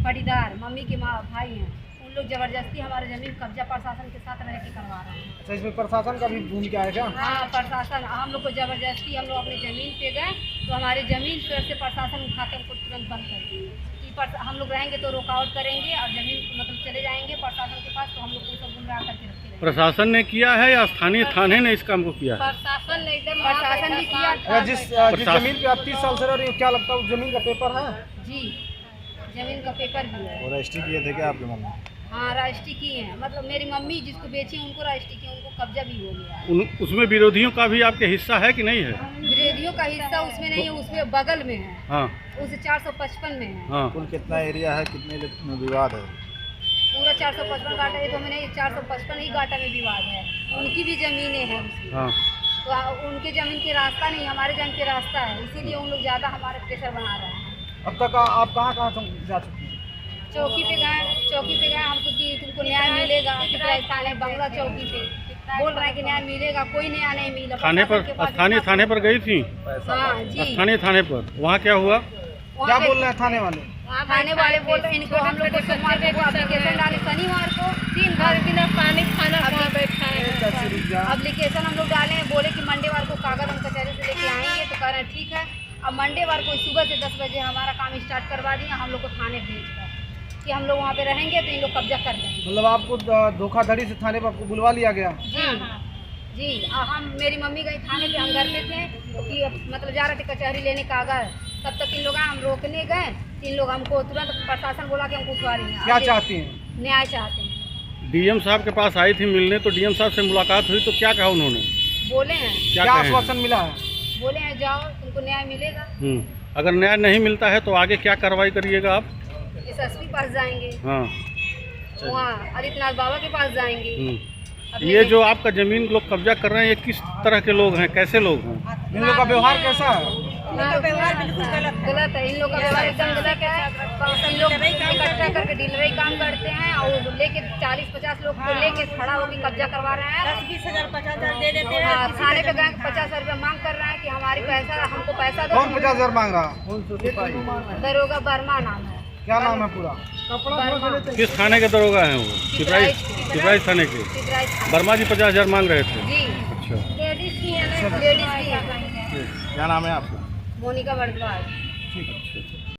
पटीदार mummy के माँ भाई हैं, उन लोग जबरदस्ती हमारे जमीन कब्जा प्रशासन के साथ रह के करवा रहे हैं। अच्छा, इसमें प्रशासन का भी भूमिका है क्या? हाँ, प्रशासन हम लोग को जबरदस्ती, हम लोग अपनी ज़मीन पे गए तो हमारे ज़मीन पर से प्रशासन उठा के हमको तुरंत बंद कर दिए कि हम लोग रहेंगे तो रोकआउट करेंगे और ज़मीन मतलब चले जाएंगे प्रशासन के पास, तो हम लोग को सब गुमराह करके रखे रहेंगे। प्रशासन ने किया है या स्थानीय थाने ने इस काम को किया है? प्रशासन ने एकदम प्रशासन भी किया। जिस जमीन पे आप 30 साल से रह रही हो, क्या लगता है उस जमीन का पेपर है? जी, जमीन का पेपर भी है। और रजिस्ट्री किए थे क्या आपके मम्मी? हाँ, रजिस्ट्री की है, मतलब मेरी मम्मी जिसको बेची उनको रजिस्ट्री की, उनको कब्जा भी हो गया है। उसमें विरोधियों का भी आपके हिस्सा है कि नहीं है? विरोधियों का हिस्सा उसमें नहीं है, उसमें बगल में है। हाँ, उस 455 में है। हाँ। कुल कितना एरिया है, कितने विवाद है? पूरा 455 गाटा है, तो मैंने 455 ही गाटा में विवाद है। उनकी भी जमीनें हैं उसमें। हाँ। तो उनके जमीन के रास्ता नहीं, हमारे जमीन के रास्ता है, इसीलिए उन लोग ज़्यादा हमारे प्रेशर बना रहे हैं। अब तक आप कहाँ जा चुकी हैं? चौकी पे गए हमको कि तुमको न्याय मिलेगा, थाने बंगला चौकी पे बोल रहे हैं कि न्याय मिलेगा, कोई न्याय नहीं मिला। थाने पर, स्थानीय थाने पर गई थी? हाँ जी, स्थानीय थाने पर, वहाँ क्या हुआ? क्या बोल रहे हैं थाने वाले? थाने वाले बोल रहे हैं इनको हम लोग को सोमवार को एप्लीकेशन डाले, शनिवार को 3 घर बिना पानी खाना खा बैठा है। एप्लीकेशन हम लोग डाले हैं, बोले कि मंडेवार को कागज हम कचहरी से लेके आएंगे, तो कह रहे हैं ठीक है। अब मंडेवार को सुबह से 10 बजे हमारा काम स्टार्ट करवा दिया हम लोग को थाने भेजकर कि हम लोग वहाँ पे रहेंगे तो इन लोग कब्जा कर देंगे। मतलब आपको धोखाधड़ी से थाने पर आपको बुलवा लिया गया? जी, हम मेरी मम्मी गई थाने पे, हम घर में थे कि मतलब जा रहे थे कचहरी लेने कागज, तब तक इन लोग हम रोकने गए, इन लोग हमको तुरंत प्रशासन बोला कि हमको उठवा रही हैं। क्या चाहती हैं? न्याय चाहते हैं। डीएम साहब के पास आई थी मिलने, तो डीएम साहब से मुलाकात हुई तो क्या कहा उन्होंने? बोले हैं, क्या आश्वासन मिला है? बोले हैं जाओ तुमको न्याय मिलेगा। अगर न्याय नहीं मिलता है तो आगे क्या कार्रवाई करिएगा आप? एसएसपी पास जाएंगे, हाँ, वहाँ आदित्यनाथ बाबा के पास जाएंगे। ये जो आपका जमीन लोग कब्जा कर रहे हैं, ये किस तरह के लोग हैं, कैसे लोग हैं? इन लोग का व्यवहार कैसा है? इनका व्यवहार बिल्कुल गलत है। इन लोग का व्यवहार एकदम गलत है। इन लोग इकट्ठा करके डीलरी काम करते हैं और लेके 40-50 लोग को लेके खड़ा होकर कब्जा करवा रहे हैं। 10-20 हज़ार 50 हज़ार दे देते हैं। हाँ, थाने पे गए 50 रुपया मांग कर रहे हैं कि हमारी पैसा, हमको पैसा दो। कौन 50 हज़ार मांग रहा? दरोगा वर्मा नाम है। क्या नाम है पूरा? किस थाने के दरोगा हैं वो? पिपराइच थाने के। वर्मा जी 50,000 मांग रहे थे। जी, अच्छा, लेडीज भी है। क्या नाम है आपका? मोनिका भारद्वाज। ठीक है।